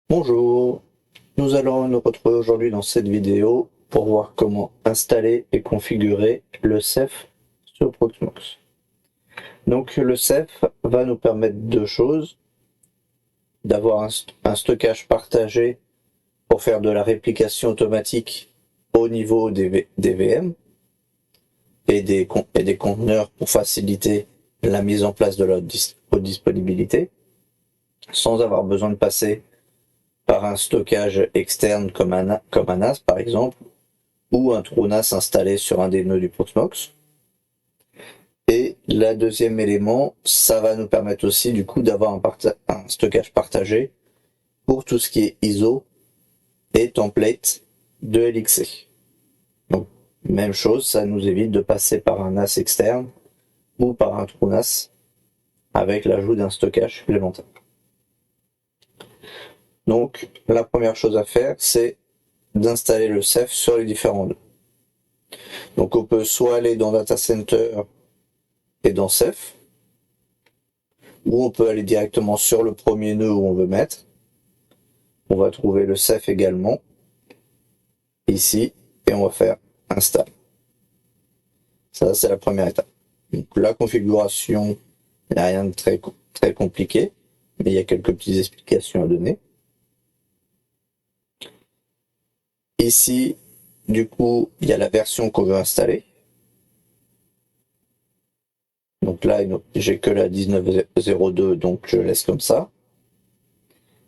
Bonjour, nous allons nous retrouver aujourd'hui dans cette vidéo pour voir comment installer et configurer le Ceph sur Proxmox. Donc le Ceph va nous permettre deux choses, d'avoir un stockage partagé pour faire de la réplication automatique au niveau des VM et des conteneurs pour faciliter la mise en place de leur disponibilité sans avoir besoin de passer par un stockage externe comme un NAS par exemple, ou un trou NAS installé sur un des nœuds du Proxmox. Et le deuxième élément, ça va nous permettre aussi du coup d'avoir un stockage partagé pour tout ce qui est ISO et template de LXC. Donc même chose, ça nous évite de passer par un NAS externe ou par un trou NAS avec l'ajout d'un stockage supplémentaire. Donc la première chose à faire, c'est d'installer le Ceph sur les différents nœuds. Donc on peut soit aller dans Data Center et dans Ceph, ou on peut aller directement sur le premier nœud où on veut mettre. On va trouver le Ceph également, ici, et on va faire install. Ça, c'est la première étape. Donc la configuration, il n'y a rien de très compliqué, mais il y a quelques petites explications à donner. Ici, du coup, il y a la version qu'on veut installer. Donc là, j'ai que la 19.02, donc je laisse comme ça.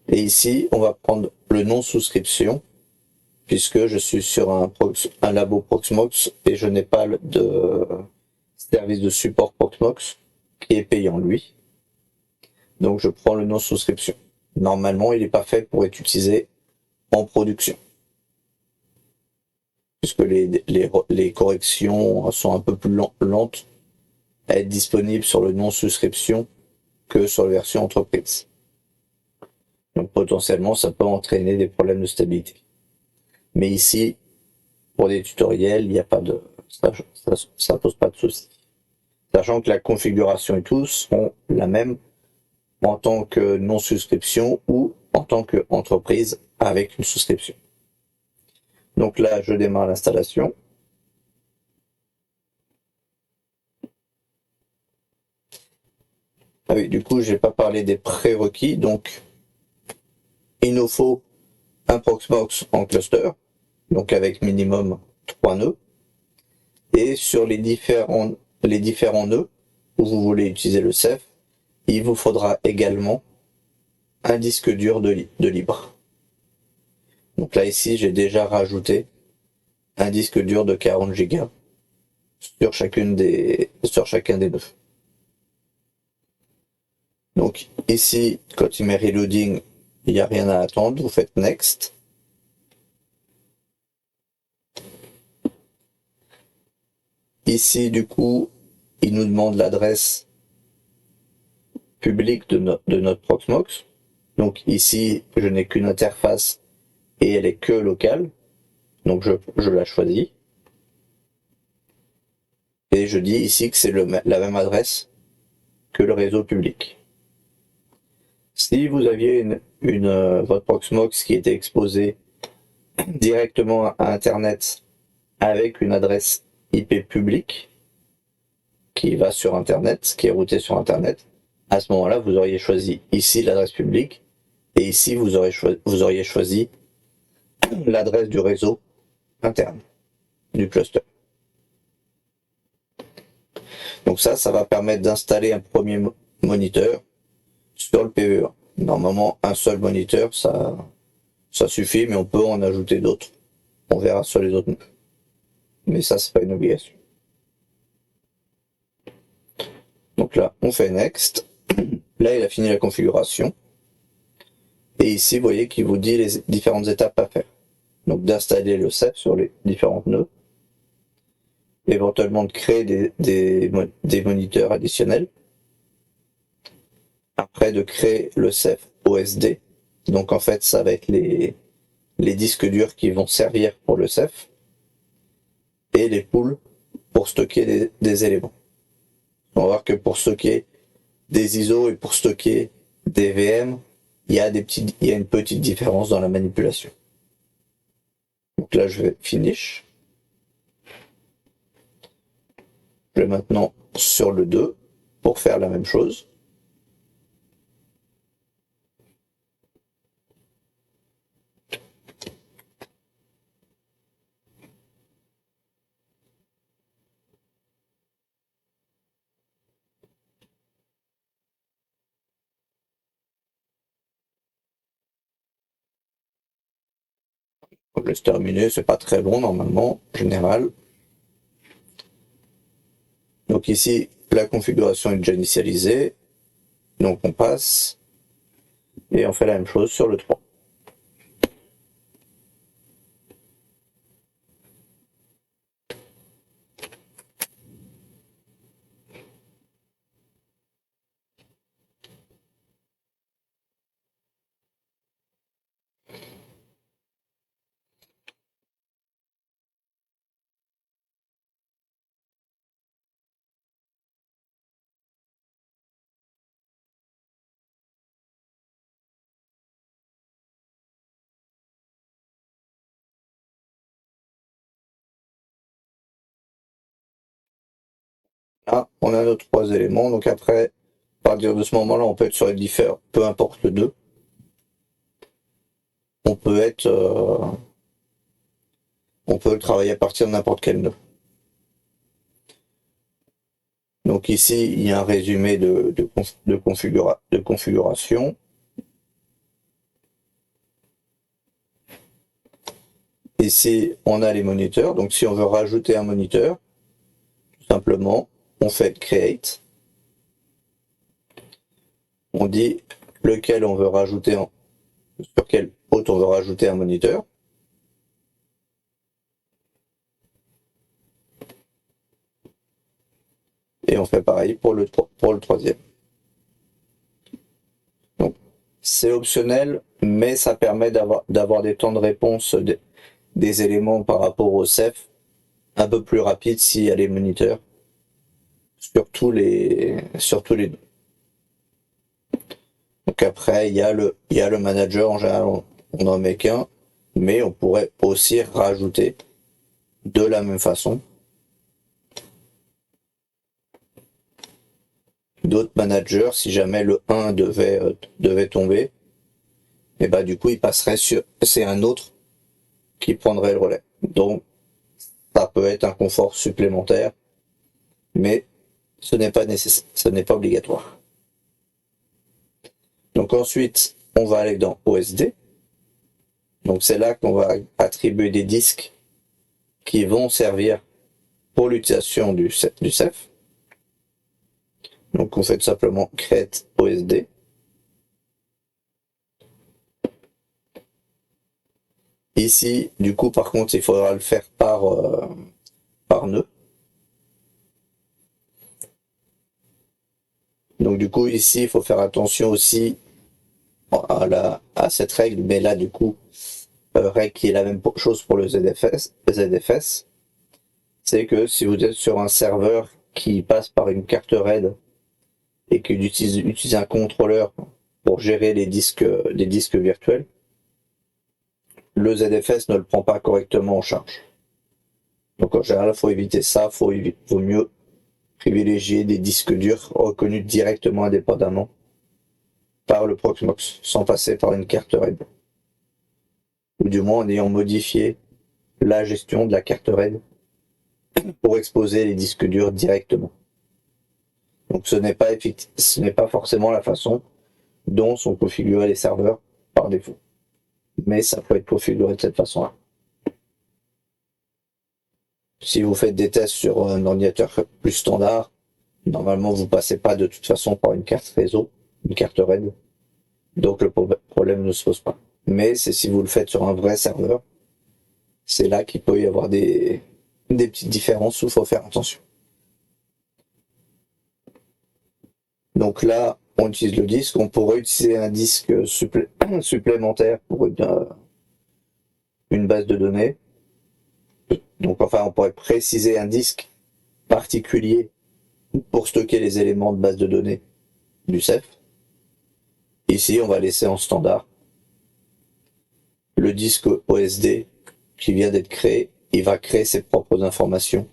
Et ici, on va prendre le nom souscription, puisque je suis sur un labo Proxmox et je n'ai pas de service de support Proxmox qui est payant lui. Donc je prends le nom souscription. Normalement, il n'est pas fait pour être utilisé en production, puisque les corrections sont un peu plus lentes à être disponibles sur le non souscription que sur la version entreprise. Donc potentiellement, ça peut entraîner des problèmes de stabilité. Mais ici, pour des tutoriels, il n'y a pas de ça pose pas de souci. Sachant que la configuration et tout seront la même en tant que non-souscription ou en tant qu'entreprise avec une souscription. Donc là, je démarre l'installation. Ah oui, du coup, je n'ai pas parlé des prérequis. Donc, il nous faut un Proxmox en cluster, donc avec minimum 3 nœuds. Et sur les différents nœuds où vous voulez utiliser le Ceph, il vous faudra également un disque dur de libre. Donc là, ici, j'ai déjà rajouté un disque dur de 40 Go sur chacun des nœuds. Donc ici, quand il met reloading, il n'y a rien à attendre, vous faites next. Ici, du coup, il nous demande l'adresse publique de notre Proxmox. Donc ici, je n'ai qu'une interface et elle est que locale. Donc je la choisis. Et je dis ici que c'est la même adresse que le réseau public. Si vous aviez votre Proxmox qui était exposée directement à Internet avec une adresse IP publique qui va sur Internet, qui est routée sur Internet, à ce moment-là, vous auriez choisi ici l'adresse publique et ici vous auriez choisi l'adresse du réseau interne, du cluster. Donc ça va permettre d'installer un premier moniteur sur le PVE. Normalement, un seul moniteur, ça suffit, mais on peut en ajouter d'autres. On verra sur les autres. Mais ça, c'est pas une obligation. Donc là, on fait Next. Là, il a fini la configuration. Et ici, vous voyez qu'il vous dit les différentes étapes à faire. Donc d'installer le Ceph sur les différents nœuds. Éventuellement de créer des moniteurs additionnels. Après, de créer le Ceph OSD. Donc en fait, ça va être les disques durs qui vont servir pour le Ceph. Et les pools pour stocker des éléments. On va voir que pour stocker des ISO et pour stocker des VM, il y a une petite différence dans la manipulation. Donc là, je vais finish. Je vais maintenant sur le 2 pour faire la même chose. On laisse terminer, c'est pas très long normalement, en général. Donc ici, la configuration est déjà initialisée. Donc on passe et on fait la même chose sur le 3. Là, on a nos 3 éléments. Donc après, à partir de ce moment-là, on peut être sur les différents, peu importe le 2. On peut travailler à partir de n'importe quel nœud. Donc ici, il y a un résumé de configuration. Ici, on a les moniteurs. Donc si on veut rajouter un moniteur, tout simplement, on fait create. On dit lequel on veut rajouter, sur quel hôte on veut rajouter un moniteur. Et on fait pareil pour le troisième. Donc c'est optionnel, mais ça permet d'avoir des temps de réponse des éléments par rapport au Ceph un peu plus rapide s'il y a les moniteurs sur tous les deux. Donc après il y a le manager, en général on n'en met qu'un, mais on pourrait aussi rajouter de la même façon d'autres managers si jamais le 1 devait tomber, et bah du coup il passerait c'est un autre qui prendrait le relais. Donc ça peut être un confort supplémentaire, mais ce n'est pas nécessaire, ce n'est pas obligatoire. Donc ensuite, on va aller dans OSD. Donc c'est là qu'on va attribuer des disques qui vont servir pour l'utilisation du Ceph. Donc on fait tout simplement create OSD. Ici, du coup, par contre, il faudra le faire par nœud. Donc du coup, ici, il faut faire attention aussi à cette règle, mais là, du coup, règle qui est la même chose pour le ZFS, c'est que si vous êtes sur un serveur qui passe par une carte RAID et qui utilise un contrôleur pour gérer les disques virtuels, le ZFS ne le prend pas correctement en charge. Donc en général, il faut éviter ça, vaut mieux privilégier des disques durs reconnus directement indépendamment par le Proxmox, sans passer par une carte RAID. Ou du moins en ayant modifié la gestion de la carte RAID pour exposer les disques durs directement. Donc ce n'est pas forcément la façon dont sont configurés les serveurs par défaut. Mais ça peut être configuré de cette façon-là. Si vous faites des tests sur un ordinateur plus standard, normalement vous passez pas de toute façon par une carte réseau, une carte RAID. Donc le problème ne se pose pas. Mais c'est si vous le faites sur un vrai serveur, c'est là qu'il peut y avoir des petites différences où il faut faire attention. Donc là, on utilise le disque. On pourrait utiliser un disque supplémentaire pour une base de données. Donc enfin, on pourrait préciser un disque particulier pour stocker les éléments de base de données du Ceph. Ici, on va laisser en standard le disque OSD qui vient d'être créé. Il va créer ses propres informations.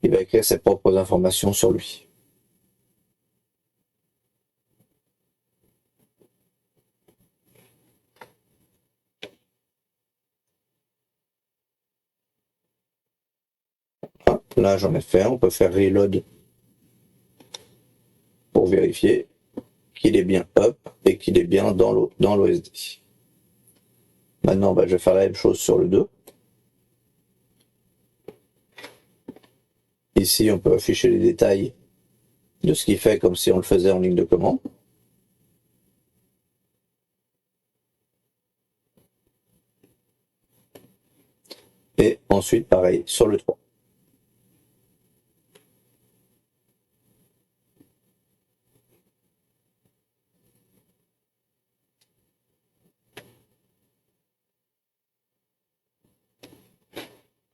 Il va écrire ses propres informations sur lui. Là, j'en ai fait un. On peut faire reload pour vérifier qu'il est bien up et qu'il est bien dans l'OSD. Maintenant, je vais faire la même chose sur le 2. Ici, on peut afficher les détails de ce qu'il fait comme si on le faisait en ligne de commande. Et ensuite, pareil, sur le 3.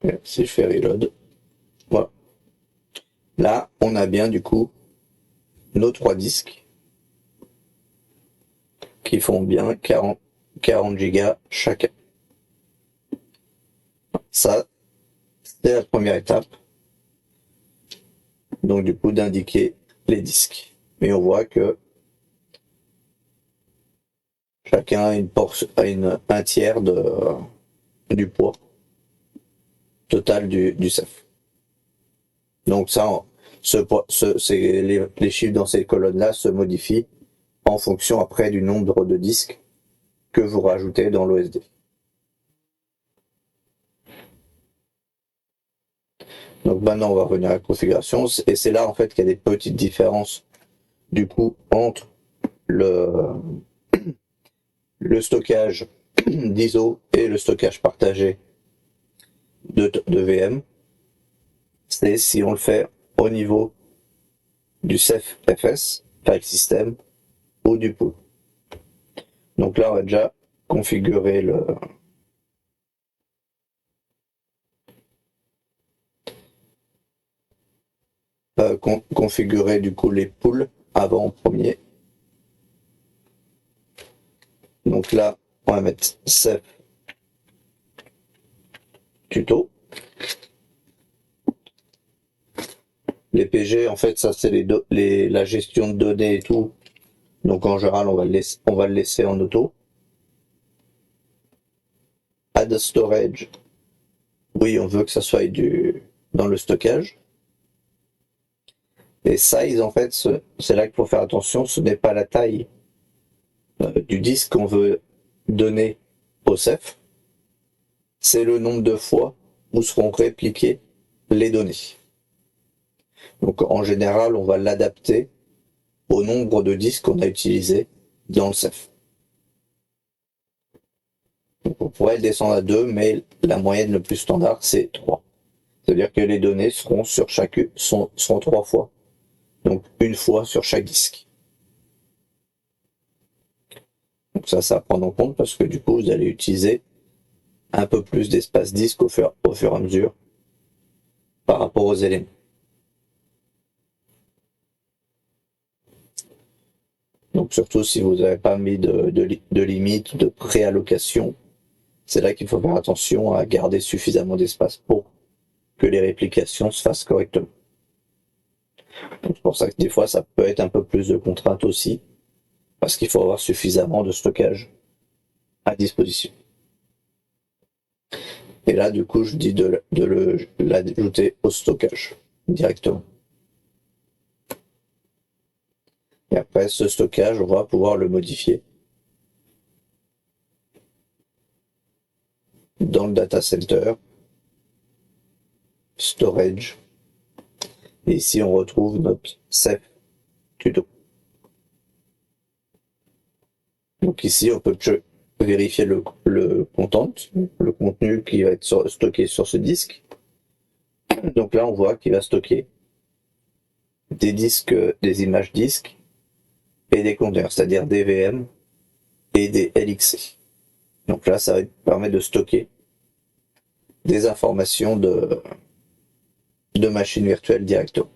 Et si je fais reload, voilà. Là, on a bien du coup nos 3 disques qui font bien 40 Go chacun. Ça, c'est la première étape. Donc du coup, d'indiquer les disques. Mais on voit que chacun a un tiers du poids total du CEF. Donc ça, les chiffres dans ces colonnes-là se modifient en fonction après du nombre de disques que vous rajoutez dans l'OSD. Donc maintenant, on va revenir à la configuration, et c'est là en fait qu'il y a des petites différences du coup entre le stockage d'ISO et le stockage partagé de VM. C'est si on le fait au niveau du CEF-FS, file system, ou du pool. Donc là, on va déjà configurer configurer du coup les pools avant en premier. Donc là, on va mettre CEF tuto. Les PG, en fait, ça c'est la gestion de données et tout. Donc en général, on va le laisser en auto. Add storage. Oui, on veut que ça soit dans le stockage. Et size, en fait, c'est là qu'il faut faire attention. Ce n'est pas la taille du disque qu'on veut donner au CEF. C'est le nombre de fois où seront répliquées les données. Donc en général, on va l'adapter au nombre de disques qu'on a utilisé dans le CEF. Donc on pourrait le descendre à 2, mais la moyenne le plus standard, c'est 3. C'est-à-dire que les données seront seront 3 fois. Donc une fois sur chaque disque. Donc ça à prendre en compte parce que du coup, vous allez utiliser un peu plus d'espace disque au fur et à mesure par rapport aux éléments. Donc surtout si vous n'avez pas mis de limite, de préallocation, c'est là qu'il faut faire attention à garder suffisamment d'espace pour que les réplications se fassent correctement. Donc c'est pour ça que des fois ça peut être un peu plus de contraintes aussi, parce qu'il faut avoir suffisamment de stockage à disposition. Et là du coup je dis de l'ajouter au stockage directement. Et après ce stockage, on va pouvoir le modifier dans le data center, storage, et ici on retrouve notre CEF tuto. Donc ici on peut vérifier le content, le contenu qui va être stocké sur ce disque. Donc là on voit qu'il va stocker des disques, des images disques et des conteneurs, c'est-à-dire des VM et des LXC. Donc là ça va permettre de stocker des informations de machines virtuelles directement.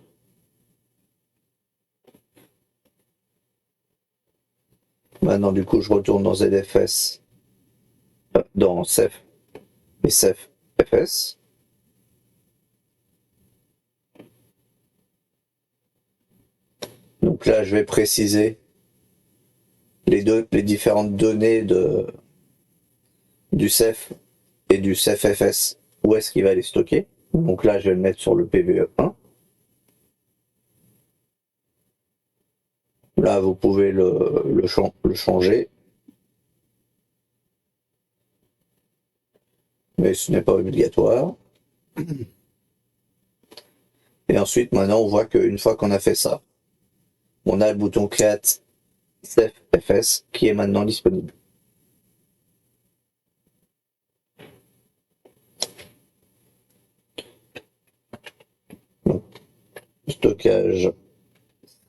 Maintenant, du coup, je retourne dans ZFS, dans Ceph et Ceph FS. Donc là, je vais préciser les différentes données du Ceph et du Ceph FS. Où est-ce qu'il va les stocker? Donc là, je vais le mettre sur le PVE1. Là, vous pouvez le changer, mais ce n'est pas obligatoire. Et ensuite, maintenant, on voit qu'une fois qu'on a fait ça, on a le bouton Create Ceph FS qui est maintenant disponible. Donc, stockage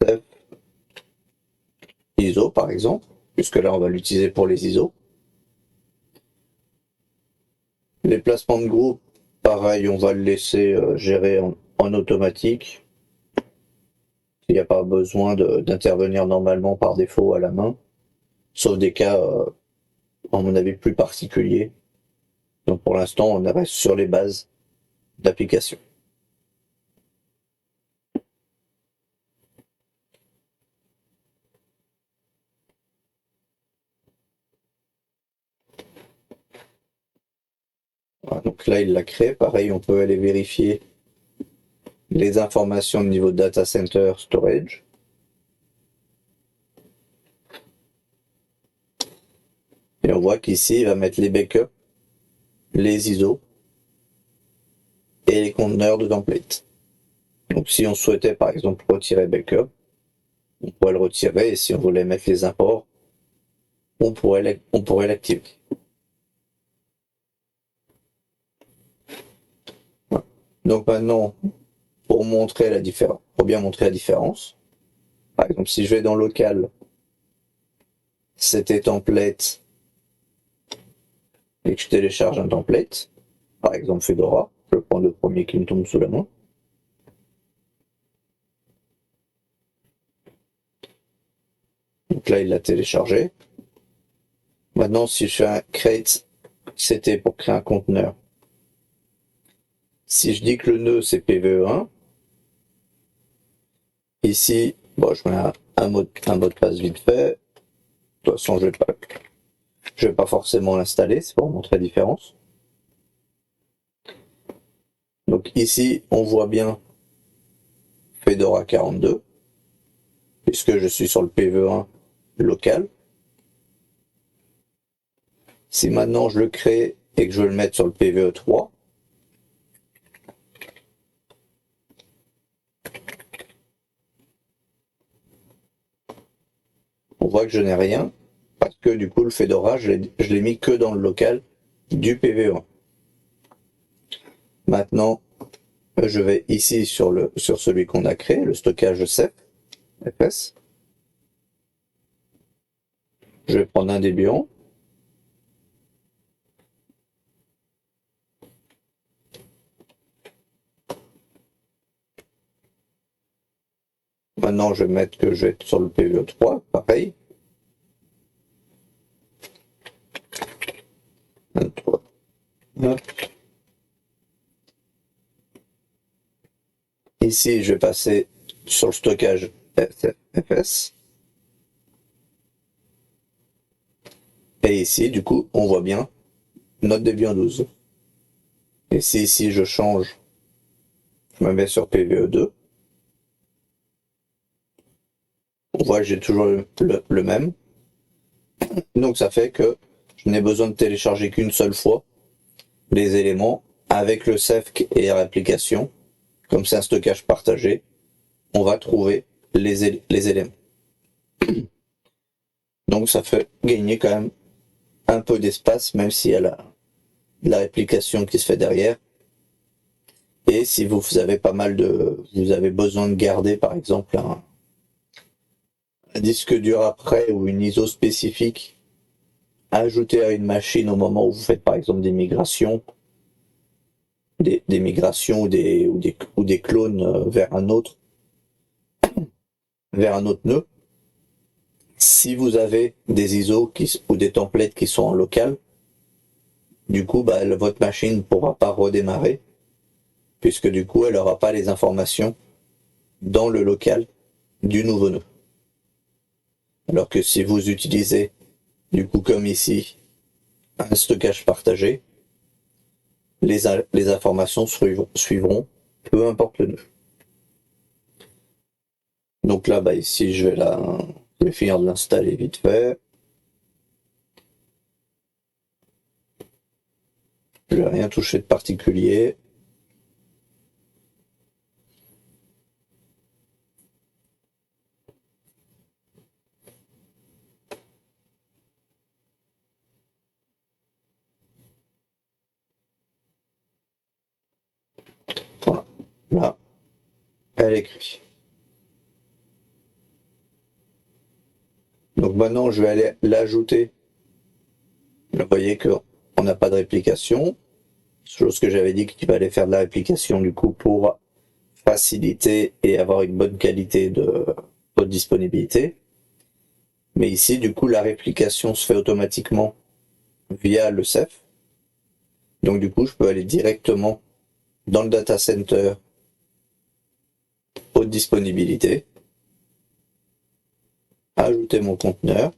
Ceph ISO par exemple, puisque là on va l'utiliser pour les ISO. Les placements de groupe, pareil, on va le laisser gérer en automatique. Il n'y a pas besoin d'intervenir normalement par défaut à la main, sauf des cas, à mon avis, plus particuliers. Donc pour l'instant, on reste sur les bases d'application. Voilà, donc là, il l'a créé. Pareil, on peut aller vérifier les informations de niveau data center storage. Et on voit qu'ici, il va mettre les backups, les ISO et les conteneurs de template. Donc si on souhaitait par exemple retirer backup, on pourrait le retirer, et si on voulait mettre les imports, on pourrait l'activer. Voilà. Donc maintenant, pour bien montrer la différence, par exemple si je vais dans local, c'était template, et que je télécharge un template, par exemple Fedora, je prends le premier qui me tombe sous la main. Donc là, il l'a téléchargé. Maintenant, si je fais un create, c'était pour créer un conteneur. Si je dis que le nœud c'est PVE1, ici, bon, je mets un mot de passe vite fait. De toute façon, je vais pas forcément l'installer, c'est pour montrer la différence. Donc ici, on voit bien Fedora 42, puisque je suis sur le PVE1 local. Si maintenant je le crée et que je veux le mettre sur le PVE3, on voit que je n'ai rien, parce que du coup le Fedora, je l'ai mis que dans le local du PVE1. Maintenant, je vais ici sur celui qu'on a créé, le stockage Ceph FS. Je vais prendre un Debian. Maintenant, je vais mettre que je vais être sur le PVE3, pareil. 23. Ici, je vais passer sur le stockage FS. Et ici, du coup, on voit bien notre Debian 12. Et si ici je change, je me mets sur PVE2, on voit que j'ai toujours le même. Donc ça fait que je n'ai besoin de télécharger qu'une seule fois les éléments avec le Ceph et l'application. Comme c'est un stockage partagé, on va trouver les éléments. Donc ça fait gagner quand même un peu d'espace, même s'il y a la réplication qui se fait derrière. Et si vous avez vous avez besoin de garder par exemple un disque dur après ou une ISO spécifique ajoutée à une machine au moment où vous faites par exemple des migrations, des migrations ou des clones vers un autre nœud, si vous avez des ISO ou des templates qui sont en local, du coup, votre machine ne pourra pas redémarrer, puisque du coup, elle n'aura pas les informations dans le local du nouveau nœud. Alors que si vous utilisez, du coup, comme ici, un stockage partagé, les informations suivront, peu importe le nœud. Donc là, ici, je vais finir de l'installer vite fait. Je vais rien toucher de particulier. Voilà. Là, elle écrit. Donc maintenant, je vais aller l'ajouter. Vous voyez qu'on n'a pas de réplication. Chose que j'avais dit qu'il fallait faire de la réplication du coup pour faciliter et avoir une bonne qualité de disponibilité. Mais ici, du coup, la réplication se fait automatiquement via le Ceph. Donc du coup, je peux aller directement dans le data center haute disponibilité, ajouter mon conteneur,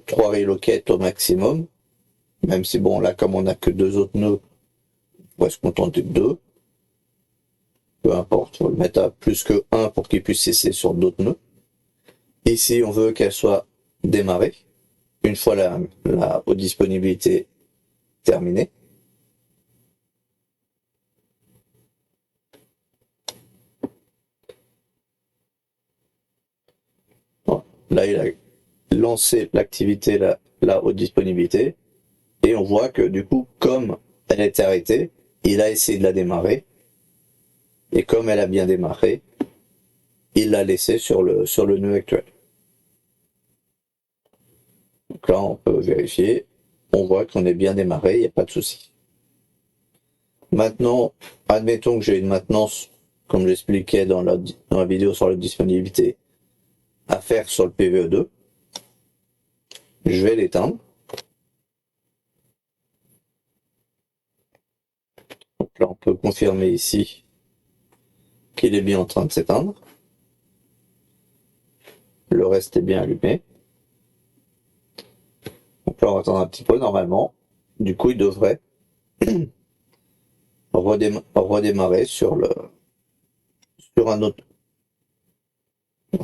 trois relocates au maximum, même si bon là comme on n'a que deux autres nœuds, on pourrait se contenter de deux. Peu importe, on va le mettre à plus que 1 pour qu'il puisse cesser sur d'autres nœuds. Ici, on veut qu'elle soit démarrée, une fois la haute disponibilité terminée. Voilà. Là, il a lancé l'activité, la haute disponibilité, et on voit que du coup, comme elle était arrêtée, il a essayé de la démarrer, et comme elle a bien démarré, il l'a laissée sur le nœud actuel. Donc là, on peut vérifier, on voit qu'on est bien démarré, il n'y a pas de souci. Maintenant, admettons que j'ai une maintenance, comme j'expliquais dans la vidéo sur la disponibilité, à faire sur le PVE2. Je vais l'éteindre. Donc là, on peut confirmer ici qu'il est bien en train de s'éteindre. Le reste est bien allumé. Donc là, on va attendre un petit peu normalement. Du coup, il devrait redémarrer sur un autre.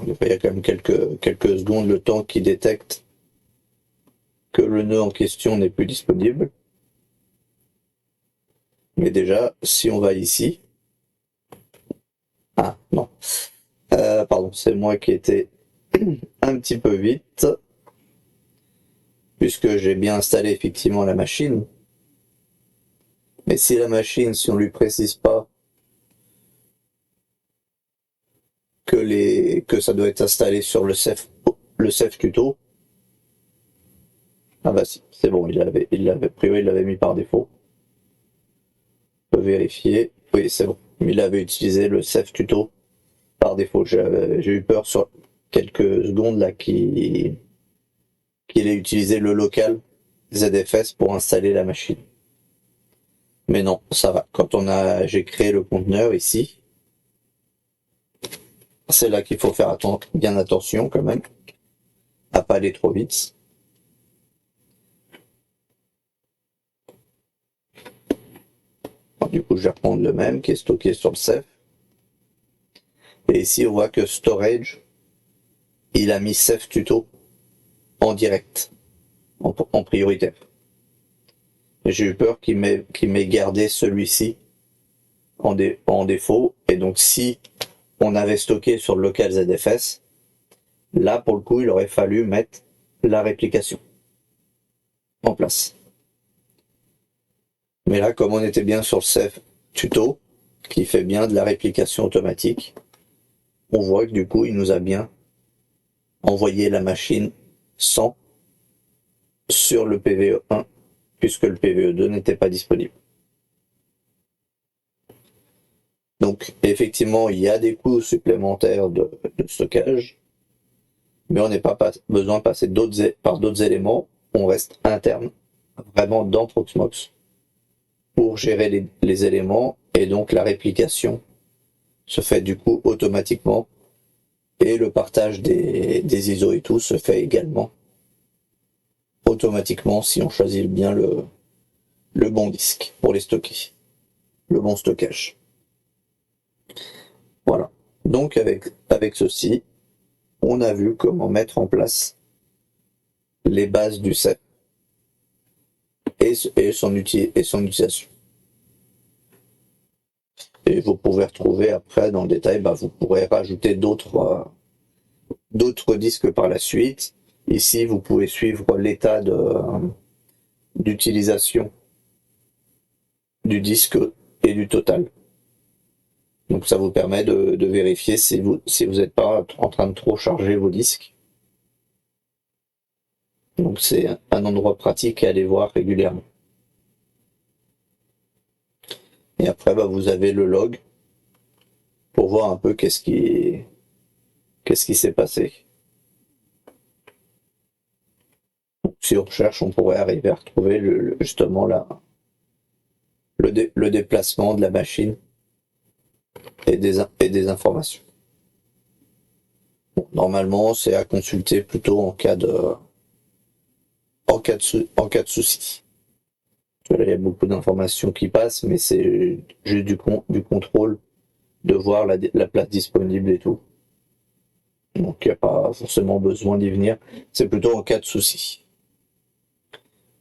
Il y a quand même quelques secondes le temps qu'il détecte que le nœud en question n'est plus disponible. Mais déjà, si on va ici. Ah non. Pardon, c'est moi qui étais un petit peu vite. Puisque j'ai bien installé effectivement la machine. Mais si la machine, si on lui précise pas que ça doit être installé sur le Ceph tuto, ah bah si, c'est bon, il l'avait mis par défaut. On peut vérifier. Oui, c'est bon. Il avait utilisé le Ceph tuto par défaut. J'ai eu peur sur quelques secondes là qu'il ait utilisé le local ZFS pour installer la machine. Mais non, ça va. J'ai créé le conteneur ici. C'est là qu'il faut faire bien attention quand même, à pas aller trop vite. Alors, du coup, je vais reprendre le même qui est stocké sur le Ceph. Et ici, on voit que Storage, il a mis Ceph Tuto en direct, en prioritaire. J'ai eu peur qu'il m'ait gardé celui-ci en défaut. Et donc, si on avait stocké sur le local ZFS, là, pour le coup, il aurait fallu mettre la réplication en place. Mais là, comme on était bien sur le Ceph Tuto, qui fait bien de la réplication automatique, on voit que du coup, il nous a bien envoyé la machine 100 sur le PVE1, puisque le PVE2 n'était pas disponible. Donc effectivement, il y a des coûts supplémentaires de stockage, mais on n'est pas besoin de passer par d'autres éléments. On reste interne, vraiment dans Proxmox, pour gérer les éléments, et donc la réplication se fait du coup automatiquement, et le partage des ISO et tout se fait également automatiquement si on choisit bien le bon disque pour les stocker, le bon stockage. Voilà. Donc avec ceci, on a vu comment mettre en place les bases du CEP et son utilisation. Et vous pouvez retrouver après dans le détail, vous pourrez rajouter d'autres disques par la suite. Ici, vous pouvez suivre l'état d'utilisation du disque et du total. Donc ça vous permet de vérifier si vous n'êtes pas en train de trop charger vos disques. Donc c'est un endroit pratique à aller voir régulièrement. Et après, vous avez le log pour voir un peu qu'est-ce qui s'est passé. Donc, si on recherche, on pourrait arriver à retrouver justement le déplacement de la machine et des informations. Bon, normalement, c'est à consulter plutôt en cas de souci. Là, il y a beaucoup d'informations qui passent, mais c'est juste du contrôle, de voir la place disponible et tout. Donc il n'y a pas forcément besoin d'y venir. C'est plutôt en cas de souci.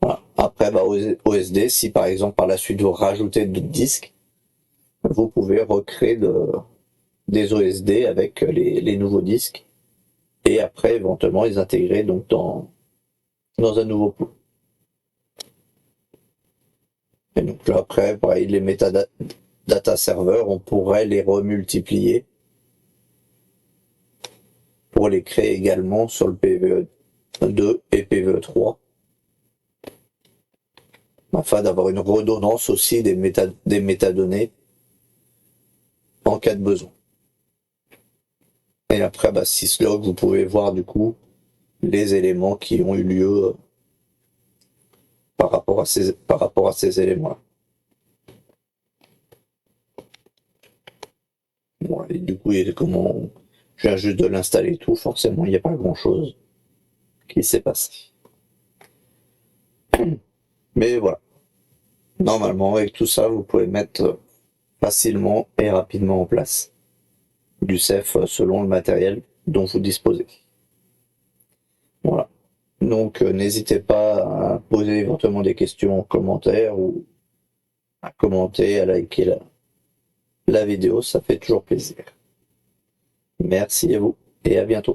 Voilà. Après, OSD, si par exemple par la suite vous rajoutez d'autres disques, vous pouvez recréer des OSD avec les nouveaux disques, et après éventuellement les intégrer donc dans un nouveau pool. Et donc là, après, pareil, les metadata serveurs, on pourrait les remultiplier pour les créer également sur le PVE2 et PVE3, afin d'avoir une redondance aussi des métadonnées en cas de besoin. Et après, syslog, vous pouvez voir du coup les éléments qui ont eu lieu par rapport à ces éléments-là. Bon, et du coup, comment je viens juste de l'installer et tout, forcément, il n'y a pas grand-chose qui s'est passé. Mais voilà. Normalement, avec tout ça, vous pouvez mettre facilement et rapidement en place du CEF selon le matériel dont vous disposez. Voilà. Donc n'hésitez pas à poser éventuellement des questions en commentaire, ou à commenter, à liker la vidéo, ça fait toujours plaisir. Merci à vous et à bientôt.